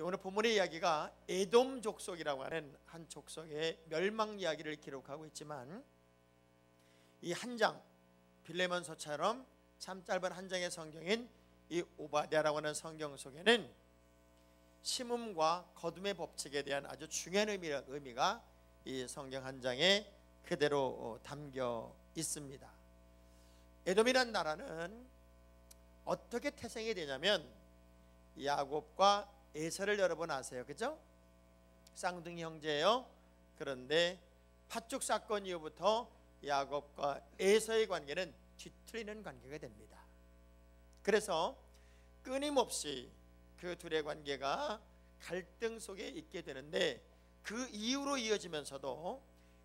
오늘 본문의 이야기가 에돔 족속이라고 하는 한 족속의 멸망 이야기를 기록하고 있지만, 이 한 장 빌레몬서처럼 참 짧은 한 장의 성경인 이 오바댜라고 하는 성경 속에는 심음과 거둠의 법칙에 대한 아주 중요한 의미가 이 성경 한 장에 그대로 담겨 있습니다. 에돔이란 나라는 어떻게 태생이 되냐면, 야곱과 에서를 여러분 아세요, 그죠? 쌍둥이 형제예요. 그런데 팥죽 사건 이후부터 야곱과 에서의 관계는 뒤틀리는 관계가 됩니다. 그래서 끊임없이 그 둘의 관계가 갈등 속에 있게 되는데, 그 이후로 이어지면서도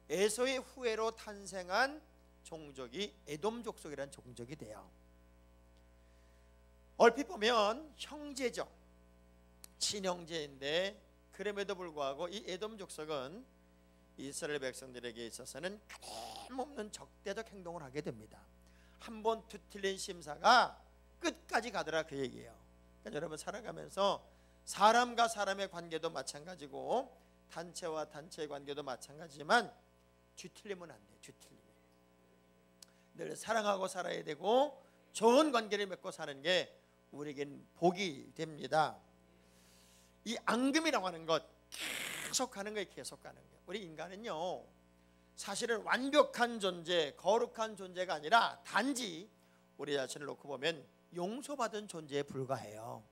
에서의 후예로 탄생한 종족이 에돔 족속이라는 종족이 돼요. 얼핏 보면 형제죠, 친형제인데, 그럼에도 불구하고 이 에돔 족속은 이스라엘 백성들에게 있어서는 가늠없는 적대적 행동을 하게 됩니다. 한번 뒤틀린 심사가 끝까지 가더라, 그 얘기예요. 그러니까 여러분, 살아가면서 사람과 사람의 관계도 마찬가지고 단체와 단체의 관계도 마찬가지지만 뒤틀리면 안 돼요. 뒤틀리면 늘 사랑하고 살아야 되고 좋은 관계를 맺고 사는 게 우리에겐 복이 됩니다. 이 앙금이라고 하는 것, 계속 가는 거예요. 계속 가는 거예요. 우리 인간은요, 사실은 완벽한 존재, 거룩한 존재가 아니라 단지 우리 자신을 놓고 보면 용서받은 존재에 불과해요.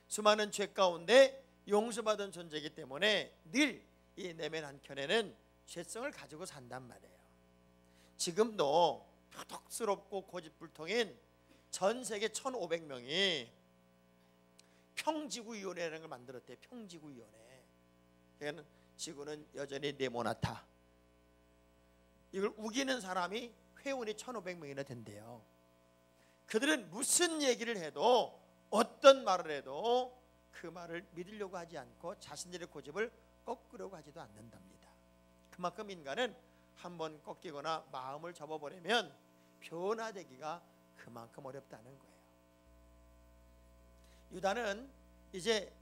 수많은 죄 가운데 용서받은 존재이기 때문에 늘 이 내면 한켠에는 죄성을 가지고 산단 말이에요. 지금도 표독스럽고 고집불통인 전 세계 1,500명이 평지구위원회라는 걸 만들었대요. 평지구위원회. 그러니까 지구는 여전히 네모나다. 이걸 우기는 사람이 회원이 1,500명이나 된대요. 그들은 무슨 얘기를 해도, 어떤 말을 해도 그 말을 믿으려고 하지 않고 자신들의 고집을 꺾으려고 하지도 않는답니다. 그만큼 인간은 한번 꺾이거나 마음을 접어버리면 변화되기가 그만큼 어렵다는 거예요. 유다는 이제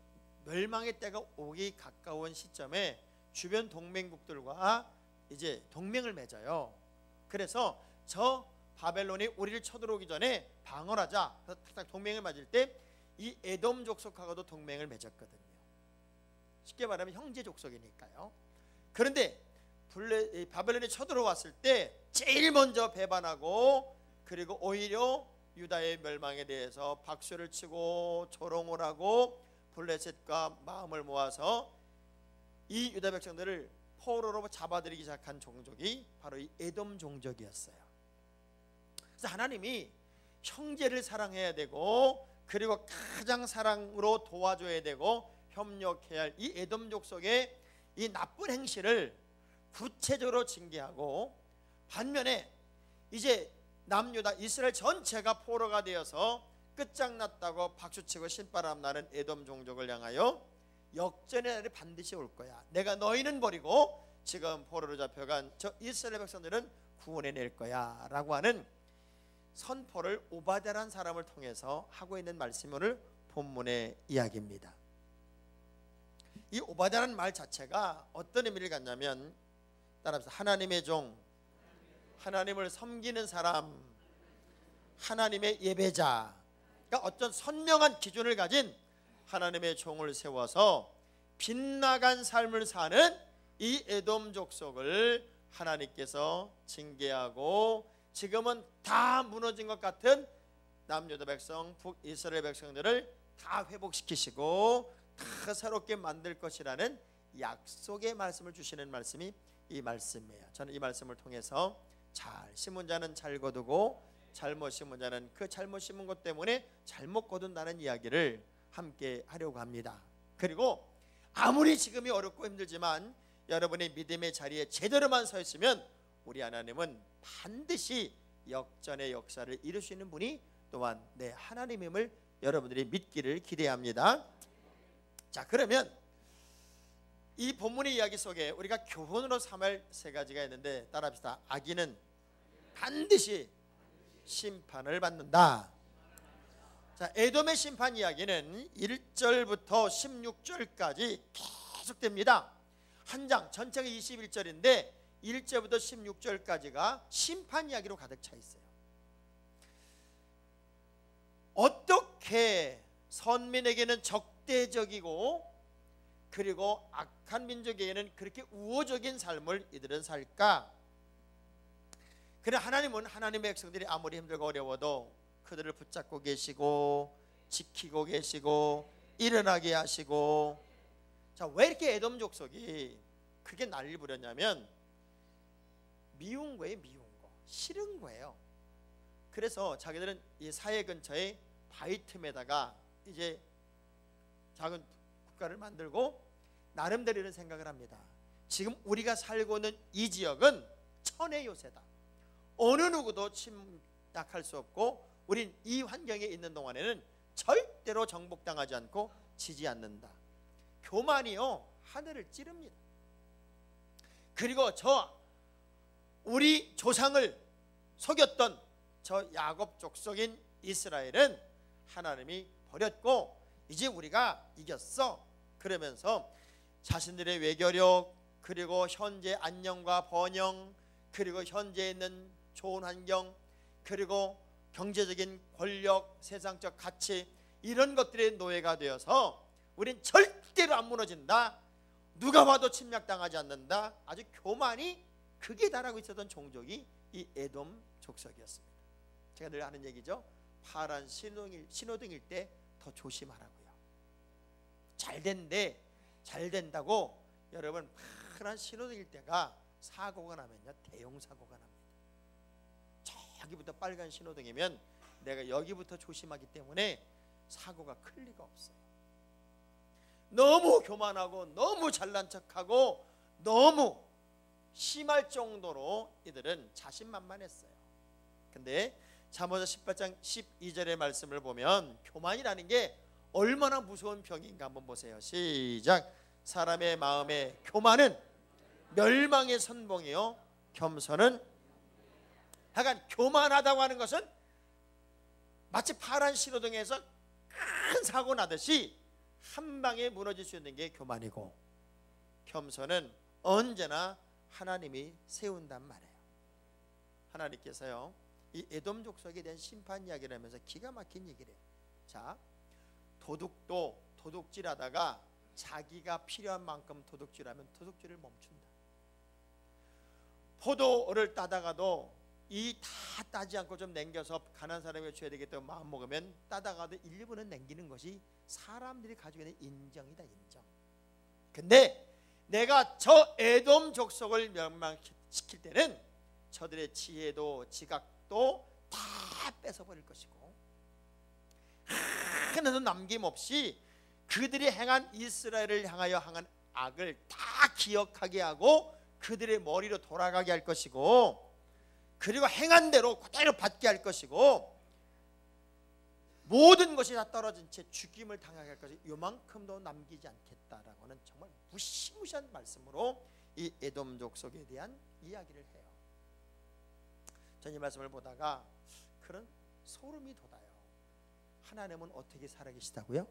멸망의 때가 오기 가까운 시점에 주변 동맹국들과 이제 동맹을 맺어요. 그래서 저 바벨론이 우리를 쳐들어오기 전에 방어하자, 딱 동맹을 맺을 때 이 에돔 족속하고도 동맹을 맺었거든요. 쉽게 말하면 형제 족속이니까요. 그런데 바벨론이 쳐들어왔을 때 제일 먼저 배반하고, 그리고 오히려 유다의 멸망에 대해서 박수를 치고 조롱을 하고 블레셋과 마음을 모아서 이 유다 백성들을 포로로 잡아들이기 시작한 종족이 바로 이 에돔 종족이었어요. 그래서 하나님이 형제를 사랑해야 되고, 그리고 가장 사랑으로 도와줘야 되고 협력해야 할 이 에돔 족속의 이 나쁜 행실을 구체적으로 징계하고, 반면에 이제 남유다 이스라엘 전체가 포로가 되어서 끝장났다고 박수치고 신바람 나는 에돔 종족을 향하여 역전의 날이 반드시 올 거야. 내가 너희는 버리고 지금 포로로 잡혀간 저 이스라엘 백성들은 구원해낼 거야 라고 하는 선포를 오바댜라는 사람을 통해서 하고 있는 말씀이 오늘 본문의 이야기입니다. 이 오바댜라는 말 자체가 어떤 의미를 갖냐면, 따라서 하나님의 종, 하나님을 섬기는 사람, 하나님의 예배자, 그러니까 어떤 선명한 기준을 가진 하나님의 종을 세워서 빗나간 삶을 사는 이 에돔 족속을 하나님께서 징계하고, 지금은 다 무너진 것 같은 남유다 백성, 북이스라엘 백성들을 다 회복시키시고 다 새롭게 만들 것이라는 약속의 말씀을 주시는 말씀이 이 말씀이에요. 저는 이 말씀을 통해서 잘 심은 자는 잘 거두고 잘못 심은 자는 그 잘못 심은 것 때문에 잘못 거둔다는 이야기를 함께 하려고 합니다. 그리고 아무리 지금이 어렵고 힘들지만 여러분의 믿음의 자리에 제대로만 서 있으면 우리 하나님은 반드시 역전의 역사를 이루시는 분이 또한 내 하나님임을 여러분들이 믿기를 기대합니다. 자, 그러면 이 본문의 이야기 속에 우리가 교훈으로 삼을 세 가지가 있는데, 따라합시다. 악인은 반드시 심판을 받는다. 자, 에돔의 심판 이야기는 1절부터 16절까지 계속됩니다. 한 장 전체가 21절인데 1절부터 16절까지가 심판 이야기로 가득 차 있어요. 어떻게 선민에게는 적대적이고 그리고 악한 민족에게는 그렇게 우호적인 삶을 이들은 살까? 그래, 하나님은 하나님의 백성들이 아무리 힘들고 어려워도 그들을 붙잡고 계시고 지키고 계시고 일어나게 하시고. 자, 왜 이렇게 에돔 족속이 그게 난리를 부렸냐면 미운 거예요. 미운 거, 싫은 거예요. 그래서 자기들은 이 사해 근처에 바위 틈에다가 이제 작은 국가를 만들고 나름대로 이런 생각을 합니다. 지금 우리가 살고 있는 이 지역은 천의 요새다. 어느 누구도 침략할 수 없고 우린 이 환경에 있는 동안에는 절대로 정복당하지 않고 지지 않는다. 교만이요, 하늘을 찌릅니다. 그리고 우리 조상을 속였던 저 야곱 족속인 이스라엘은 하나님이 버렸고 이제 우리가 이겼어. 그러면서 자신들의 외교력, 그리고 현재 안녕과 번영, 그리고 현재 있는 좋은 환경, 그리고 경제적인 권력, 세상적 가치, 이런 것들의 노예가 되어서 우린 절대로 안 무너진다. 누가 봐도 침략당하지 않는다. 아주 교만이 극에 달하고 있었던 종족이 이 에돔 족속이었습니다. 제가 늘 하는 얘기죠. 파란 신호등일 때 더 조심하라고요. 잘 된다고 여러분, 파란 신호등일 때가 사고가 나면요, 대형 사고가 납니다. 저기부터 빨간 신호등이면 내가 여기부터 조심하기 때문에 사고가 클 리가 없어요. 너무 교만하고 너무 잘난 척하고 너무 심할 정도로 이들은 자신만만했어요. 근데 잠언서 18장 12절의 말씀을 보면 교만이라는 게 얼마나 무서운 병인가 한번 보세요. 시작. 사람의 마음에 교만은 멸망의 선봉이요 겸손은. 하여간 교만하다고 하는 것은 마치 파란 신호등에서 큰 사고 나듯이 한 방에 무너질 수 있는 게 교만이고, 겸손은 언제나 하나님이 세운단 말이에요. 하나님께서요, 이 에돔 족속에 대한 심판 이야기를 하면서 기가 막힌 얘기를 해요. 자, 도둑도 도둑질하다가 자기가 필요한 만큼 도둑질하면 도둑질을 멈춘다. 포도를 따다가도 이 다 따지 않고 좀 남겨서 가난한 사람에게 줘야 되겠다고 마음 먹으면 따다가도 일부는 남기는 것이 사람들이 가지고 있는 인정이다, 인정. 근데 내가 저 에돔 족속을 멸망시킬 때는 저들의 지혜도 지각도 다 뺏어버릴 것이고 하나도 남김없이 그들이 행한 이스라엘을 향하여 행한 악을 다 기억하게 하고 그들의 머리로 돌아가게 할 것이고, 그리고 행한 대로 그대로 받게 할 것이고, 모든 것이 다 떨어진 채 죽임을 당하게 할 것이 요만큼도 남기지 않겠다라고 하는 정말 무시무시한 말씀으로 이 에돔 족속에 대한 이야기를 해요. 전 이 말씀을 보다가 그런 소름이 돋아요. 하나님은 어떻게 살아계시다고요?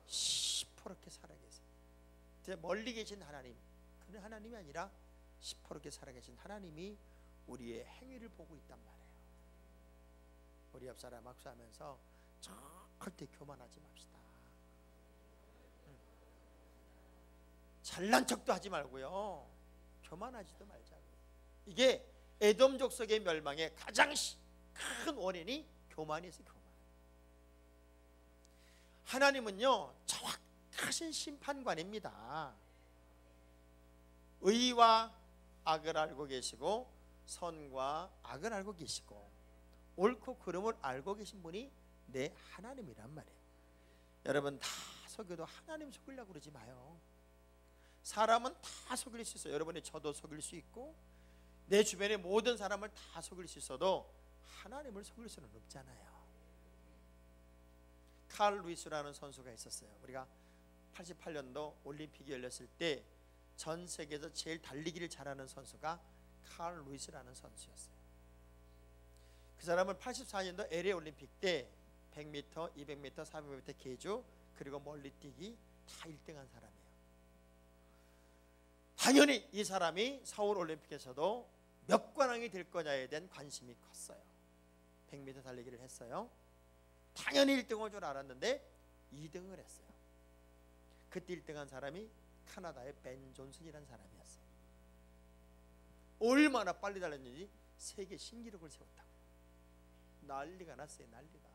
시퍼렇게 살아계세요. 멀리 계신 하나님, 그런 하나님이 아니라 시퍼렇게 살아계신 하나님이 우리의 행위를 보고 있단 말이에요. 우리 옆 사람 악수하면서 절대 교만하지 맙시다. 잘난 척도 하지 말고요, 교만하지도 말자고요. 이게 에돔 족속의 멸망의 가장 큰 원인이 교만이어서 교만. 하나님은요, 정확하신 심판관입니다. 의와 악을 알고 계시고 선과 악을 알고 계시고 옳고 그름을 알고 계신 분이 내 하나님이란 말이에요. 여러분, 다 속여도 하나님 속이려고 그러지 마요. 사람은 다 속일 수 있어요. 여러분이 저도 속일 수 있고 내 주변의 모든 사람을 다 속일 수 있어도 하나님을 속일 수는 없잖아요. 칼 루이스라는 선수가 있었어요. 우리가 88년도 올림픽이 열렸을 때 전 세계에서 제일 달리기를 잘하는 선수가 칼 루이스라는 선수였어요. 그 사람은 84년도 LA 올림픽 때 100m, 200m, 400m 계주 그리고 멀리 뛰기 다 1등한 사람이에요. 당연히 이 사람이 서울 올림픽에서도 몇 관왕이 될 거냐에 대한 관심이 컸어요. 100m 달리기를 했어요. 당연히 1등할 줄 알았는데 2등을 했어요. 그때 1등한 사람이 카나다의 벤 존슨이라는 사람이었어요. 얼마나 빨리 달렸는지 세계 신기록을 세웠다고. 난리가 났어요. 난리가.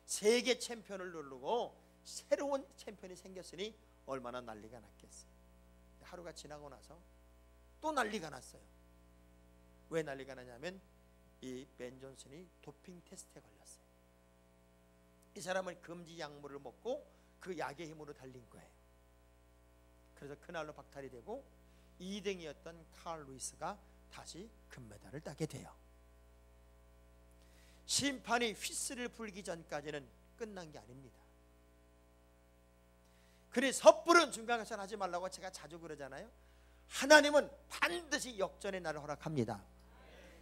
세계 챔피언을 누르고 새로운 챔피언이 생겼으니 얼마나 난리가 났겠어요. 하루가 지나고 나서 또 난리가 났어요. 왜 난리가 나냐면 이 벤 존슨이 도핑 테스트에 걸렸어요. 이 사람은 금지 약물을 먹고 그 약의 힘으로 달린 거예요. 그래서 그날로 박탈이 되고 2등이었던 칼 루이스가 다시 금메달을 따게 돼요. 심판이 휘슬을 불기 전까지는 끝난 게 아닙니다. 그래 섣부른 중간에서 하지 말라고 제가 자주 그러잖아요. 하나님은 반드시 역전의 날을 허락합니다.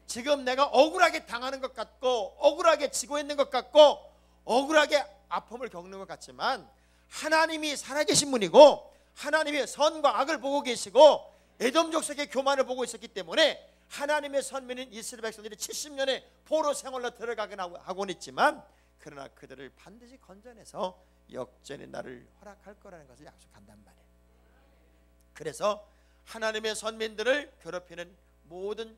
지금 내가 억울하게 당하는 것 같고 억울하게 지고 있는 것 같고 억울하게 아픔을 겪는 것 같지만 하나님이 살아계신 분이고 하나님의 선과 악을 보고 계시고 에돔 족속의 교만을 보고 있었기 때문에 하나님의 선민인 이스라엘 백성들이 70년의 포로 생활로 들어가긴 하곤 있지만 그러나 그들을 반드시 건져내서 역전의 날을 허락할 거라는 것을 약속한단 말이에요. 그래서 하나님의 선민들을 괴롭히는 모든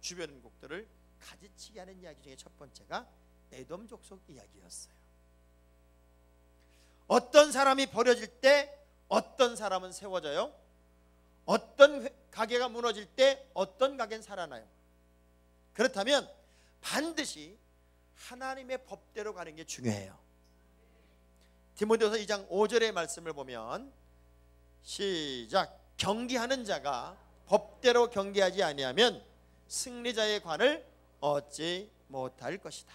주변국들을 가지치게 하는 이야기 중에 첫 번째가 에돔 족속 이야기였어요. 어떤 사람이 버려질 때 어떤 사람은 세워져요. 어떤 가게가 무너질 때 어떤 가게는 살아나요. 그렇다면 반드시 하나님의 법대로 가는 게 중요해요. 디모데후서 2장 5절의 말씀을 보면 시작. 경기하는 자가 법대로 경기하지 아니하면 승리자의 관을 얻지 못할 것이다.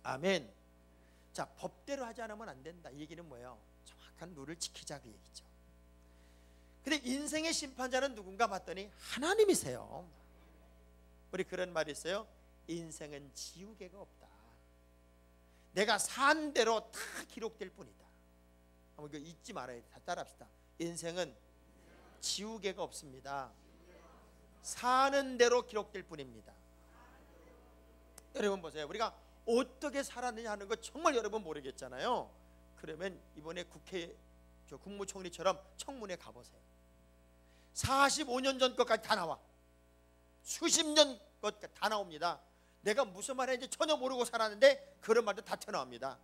아멘. 자, 법대로 하지 않으면 안 된다. 이 얘기는 뭐예요? 정확한 룰을 지키자 그 얘기죠. 근데 인생의 심판자는 누군가 봤더니 하나님이세요. 우리 그런 말이 있어요. 인생은 지우개가 없다. 내가 산 대로 다 기록될 뿐이다. 한번 이거 잊지 말아야 돼. 다 따라합시다. 인생은 지우개가 없습니다. 사는 대로 기록될 뿐입니다. 여러분 보세요. 우리가 어떻게 살았느냐 하는 거 정말 여러분 모르겠잖아요. 그러면 이번에 국회 국무총리처럼 청문회 가보세요. 45년 전 것까지 다 나와. 수십 년 것까지 다 나옵니다. 내가 무슨 말 했는지 전혀 모르고 살았는데 그런 말도 다 튀어나옵니다.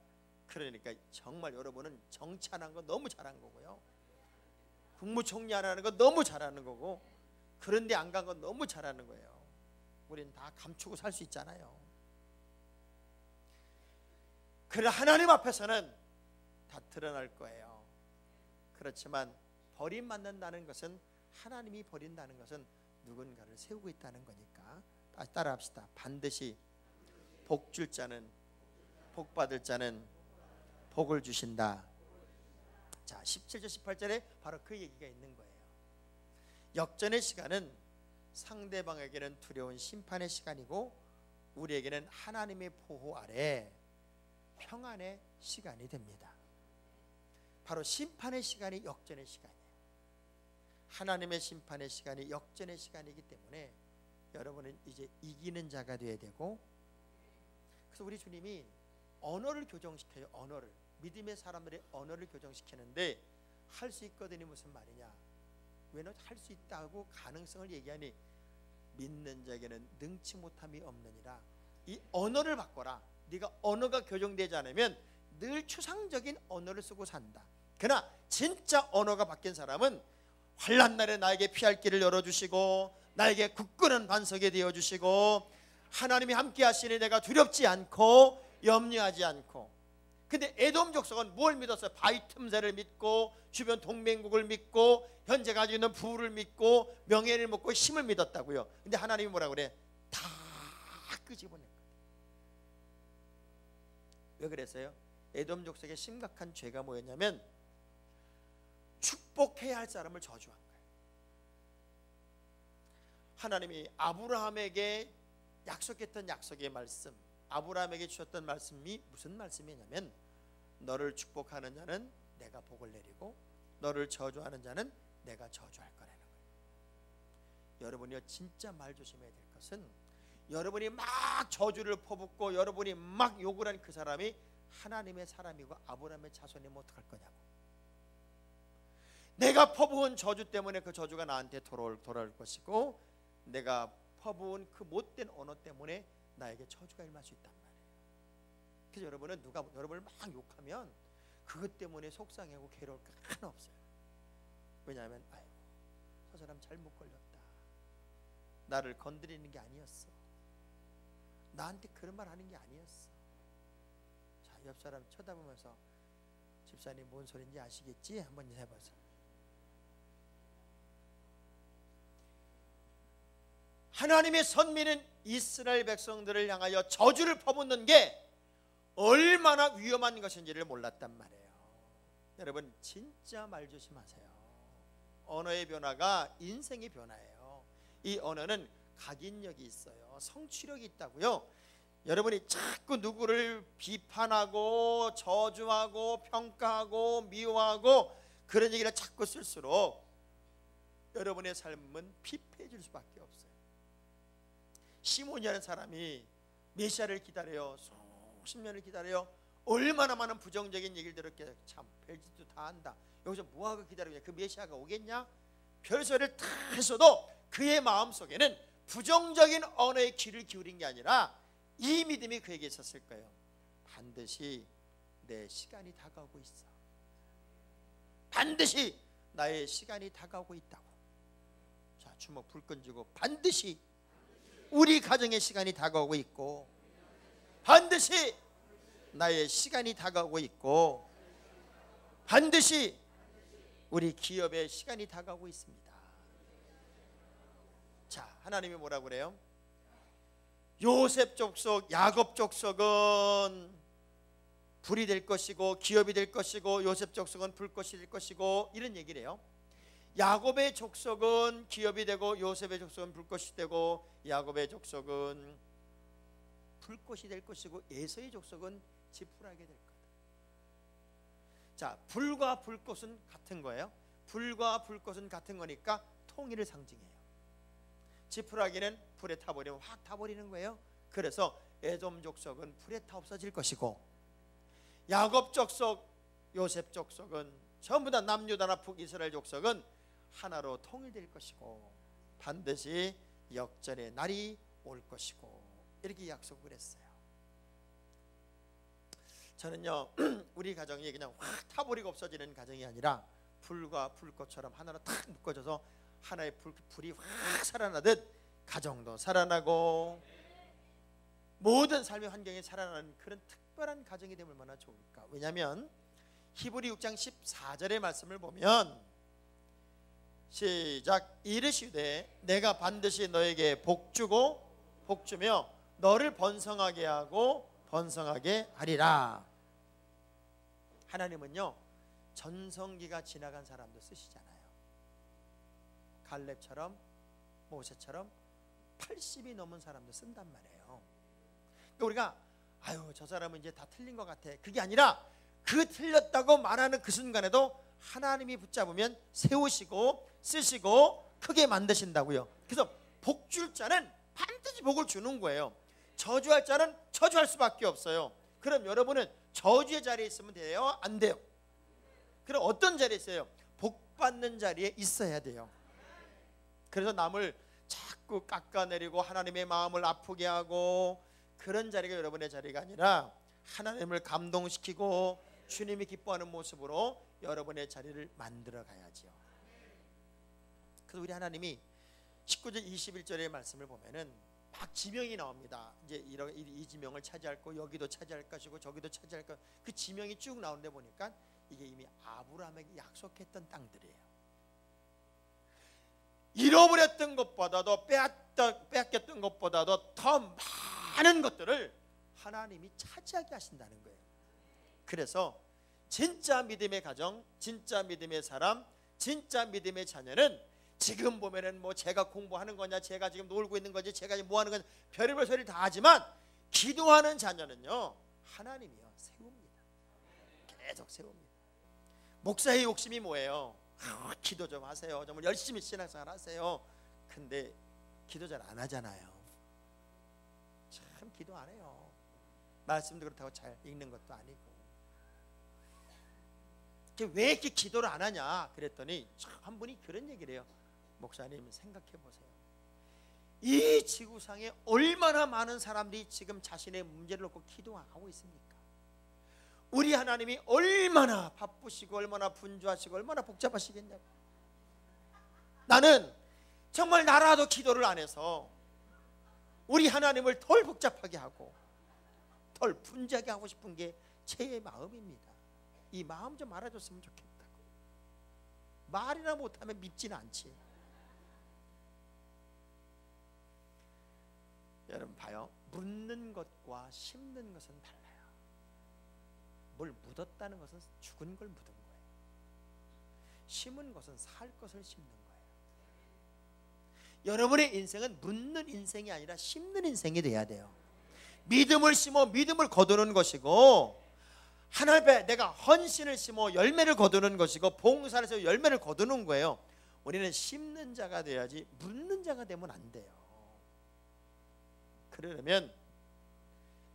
그러니까 정말 여러분은 정치하는 거 너무 잘한 거고요. 국무총리 하는 거 너무 잘하는 거고 그런데 안 간 건 너무 잘하는 거예요. 우리는 다 감추고 살 수 있잖아요. 그러나 하나님 앞에서는 다 드러날 거예요. 그렇지만 버림받는다는 것은 하나님이 버린다는 것은 누군가를 세우고 있다는 거니까 다시 따라합시다. 반드시 복 줄 자는 복 받을 자는 복을 주신다. 자, 17절 18절에 바로 그 얘기가 있는 거예요. 역전의 시간은 상대방에게는 두려운 심판의 시간이고 우리에게는 하나님의 보호 아래 평안의 시간이 됩니다. 바로 심판의 시간이 역전의 시간이에요. 하나님의 심판의 시간이 역전의 시간이기 때문에 여러분은 이제 이기는 자가 되어야 되고, 그래서 우리 주님이 언어를 교정시켜요. 언어를, 믿음의 사람들의 언어를 교정시키는데 할 수 있거든이 무슨 말이냐. 왜 너 할 수 있다고 가능성을 얘기하니 믿는 자에게는 능치 못함이 없느니라. 이 언어를 바꿔라. 네가 언어가 교정되지 않으면 늘 추상적인 언어를 쓰고 산다. 그러나 진짜 언어가 바뀐 사람은 환난 날에 나에게 피할 길을 열어주시고 나에게 굳건한 반석이 되어주시고 하나님이 함께 하시니 내가 두렵지 않고 염려하지 않고. 근데 에돔 족속은 뭘 믿었어요? 바위 틈새를 믿고 주변 동맹국을 믿고 현재 가지고 있는 부를 믿고 명예를 믿고 힘을 믿었다고요. 근데 하나님이 뭐라 그래? 다 끄집어낸 거예요. 왜 그랬어요? 에돔 족속의 심각한 죄가 뭐였냐면 축복해야 할 사람을 저주한 거예요. 하나님이 아브라함에게 약속했던 약속의 말씀, 아브라함에게 주셨던 말씀이 무슨 말씀이냐면 너를 축복하는 자는 내가 복을 내리고 너를 저주하는 자는 내가 저주할 거라는 거예요. 여러분이요 진짜 말 조심해야 될 것은 여러분이 막 저주를 퍼붓고 여러분이 막 욕을 한 그 사람이 하나님의 사람이고 아브라함의 자손이면 어떡할 거냐고. 내가 퍼부은 저주 때문에 그 저주가 나한테 돌아올 것이고 내가 퍼부은 그 못된 언어 때문에 나에게 저주가 일어날 수 있단 말이에요. 그래서 여러분은 누가 여러분을 막 욕하면 그것 때문에 속상하고 괴로울 거 하나 없어요. 왜냐하면 아이고 저 사람 잘못 걸렸다. 나를 건드리는 게 아니었어. 나한테 그런 말 하는 게 아니었어. 자, 옆 사람 쳐다보면서 집사님 뭔 소린지 아시겠지? 한번 해보세요. 하나님의 선민은 이스라엘 백성들을 향하여 저주를 퍼붓는 게 얼마나 위험한 것인지를 몰랐단 말이에요. 여러분 진짜 말 조심하세요. 언어의 변화가 인생의 변화예요. 이 언어는 각인력이 있어요. 성취력이 있다고요. 여러분이 자꾸 누구를 비판하고 저주하고 평가하고 미워하고 그런 얘기를 자꾸 쓸수록 여러분의 삶은 피폐해질 수밖에 없어요. 시몬이라는 사람이 메시아를 기다려요. 수십 년을 기다려요. 얼마나 많은 부정적인 얘기를 들었게. 참 별짓도 다 한다. 여기서 뭐하고 기다리냐. 그 메시아가 오겠냐. 별소리를 다 했어도 그의 마음속에는 부정적인 언어에 귀를 기울인 게 아니라 이 믿음이 그에게 있었을 거예요. 반드시 내 시간이 다가오고 있어. 반드시 나의 시간이 다가오고 있다고. 자, 주먹 불끈 쥐고 반드시 우리 가정의 시간이 다가오고 있고 반드시 나의 시간이 다가오고 있고 반드시 우리 기업의 시간이 다가오고 있습니다. 자, 하나님이 뭐라고 그래요? 요셉 족속, 야곱 족속은 불이 될 것이고 기업이 될 것이고 요셉 족속은 불꽃이 될 것이고 이런 얘기를 해요. 야곱의 족속은 기업이 되고 요셉의 족속은 불꽃이 되고 야곱의 족속은 불꽃이 될 것이고 에서의 족속은 지푸라기 될 거다. 자, 불과 불꽃은 같은 거예요. 불과 불꽃은 같은 거니까 통일을 상징해요. 지푸라기는 불에 타버리면 확 타버리는 거예요. 그래서 에돔 족속은 불에 타 없어질 것이고 야곱 족속, 요셉 족속은 전부 다 남유다나 북이스라엘 족속은 하나로 통일될 것이고 반드시 역전의 날이 올 것이고 이렇게 약속을 했어요. 저는요 우리 가정이 그냥 확 타버리고 없어지는 가정이 아니라 불과 불꽃처럼 하나로 탁 묶어져서 하나의 불이 확 살아나듯 가정도 살아나고 모든 삶의 환경이 살아나는 그런 특별한 가정이 되면 얼마나 좋을까. 왜냐하면 히브리 6장 14절의 말씀을 보면 시작. 이르시되 내가 반드시 너에게 복주고 복주며 너를 번성하게 하고 번성하게 하리라. 하나님은요 전성기가 지나간 사람도 쓰시잖아요. 갈렙처럼 모세처럼 80이 넘은 사람도 쓴단 말이에요. 그러니까 우리가 아유 저 사람은 이제 다 틀린 것 같아. 그게 아니라 그 틀렸다고 말하는 그 순간에도 하나님이 붙잡으면 세우시고 쓰시고 크게 만드신다고요. 그래서 복 줄 자는 반드시 복을 주는 거예요. 저주할 자는 저주할 수밖에 없어요. 그럼 여러분은 저주의 자리에 있으면 돼요? 안 돼요? 그럼 어떤 자리에 있어요? 복 받는 자리에 있어야 돼요. 그래서 남을 자꾸 깎아내리고 하나님의 마음을 아프게 하고 그런 자리가 여러분의 자리가 아니라 하나님을 감동시키고 주님이 기뻐하는 모습으로 여러분의 자리를 만들어 가야지요. 그래서 우리 하나님이 19절 21절의 말씀을 보면은 막 지명이 나옵니다. 이제 이 지명을 차지할 거, 여기도 차지할 것이고 저기도 차지할 것, 그 지명이 쭉 나오는데 보니까 이게 이미 아브라함에게 약속했던 땅들이에요. 잃어버렸던 것보다도 빼앗겼던 것보다도 더 많은 것들을 하나님이 차지하게 하신다는 거예요. 그래서 진짜 믿음의 가정, 진짜 믿음의 사람, 진짜 믿음의 자녀는 지금 보면은 뭐 제가 공부하는 거냐, 제가 지금 놀고 있는 거지, 제가 뭐 하는 거냐, 별의별 소리를 다 하지만 기도하는 자녀는요 하나님이요 세웁니다. 계속 세웁니다. 목사의 욕심이 뭐예요? 기도 좀 하세요. 정말 열심히 신앙생활 하세요. 근데 기도 잘 안 하잖아요. 참 기도 안 해요. 말씀도 그렇다고 잘 읽는 것도 아니고. 왜 이렇게 기도를 안 하냐 그랬더니 한 분이 그런 얘기를 해요. 목사님 생각해 보세요. 이 지구상에 얼마나 많은 사람들이 지금 자신의 문제를 놓고 기도하고 있습니까? 우리 하나님이 얼마나 바쁘시고 얼마나 분주하시고 얼마나 복잡하시겠냐고. 나는 정말 나라도 기도를 안 해서 우리 하나님을 덜 복잡하게 하고 덜 분주하게 하고 싶은 게 제 마음입니다. 이 마음 좀 알아줬으면 좋겠다고. 말이나 못하면 믿지는 않지. 여러분 봐요. 묻는 것과 심는 것은 달라요. 뭘 묻었다는 것은 죽은 걸 묻은 거예요. 심은 것은 살 것을 심는 거예요. 여러분의 인생은 묻는 인생이 아니라 심는 인생이 돼야 돼요. 믿음을 심어 믿음을 거두는 것이고, 하나님 앞에 내가 헌신을 심어 열매를 거두는 것이고, 봉사를 해서 열매를 거두는 거예요. 우리는 심는 자가 돼야지 묻는 자가 되면 안 돼요. 그러려면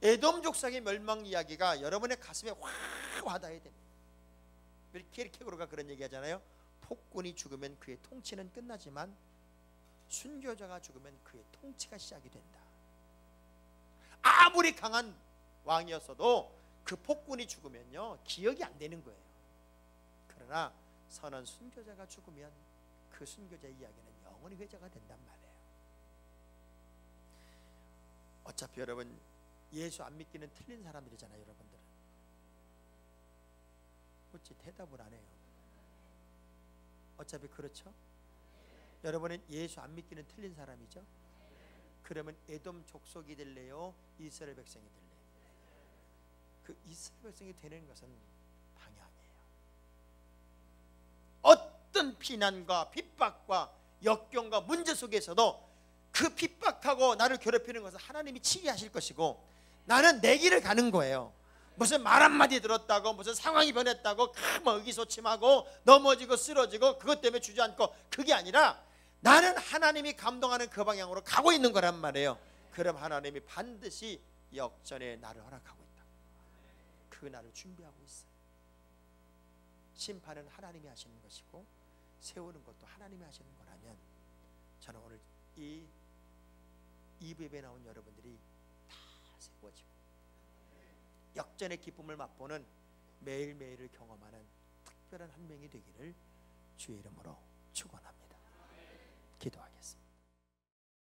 에돔 족속의 멸망 이야기가 여러분의 가슴에 확 와닿아야 됩니다. 키르케고르가 그런 얘기 하잖아요. 폭군이 죽으면 그의 통치는 끝나지만 순교자가 죽으면 그의 통치가 시작이 된다. 아무리 강한 왕이었어도 그 폭군이 죽으면요 기억이 안 되는 거예요. 그러나 선한 순교자가 죽으면 그 순교자의 이야기는 영원히 회자가 된단 말이에요. 어차피 여러분 예수 안 믿기는 틀린 사람들이잖아요. 여러분들은 어찌 대답을 안 해요? 어차피 그렇죠? 여러분은 예수 안 믿기는 틀린 사람이죠? 그러면 에돔 족속이 될래요? 이스라엘 백성이 될래요? 그 이스라엘 백성이 되는 것은 방향이에요. 어떤 비난과 핍박과 역경과 문제 속에서도 그 핍박하고 나를 괴롭히는 것은 하나님이 치유하실 것이고, 나는 내 길을 가는 거예요. 무슨 말 한마디 들었다고 무슨 상황이 변했다고 막 의기소침하고 넘어지고 쓰러지고 그것 때문에 주저앉고, 그게 아니라 나는 하나님이 감동하는 그 방향으로 가고 있는 거란 말이에요. 그럼 하나님이 반드시 역전에 나를 허락하고 있다. 그 날을 준비하고 있어요. 심판은 하나님이 하시는 것이고 세우는 것도 하나님이 하시는 거라면, 저는 오늘 이 이브에 나온 여러분들이 다 세워지고 역전의 기쁨을 맛보는 매일매일을 경험하는 특별한 한 명이 되기를 주의 이름으로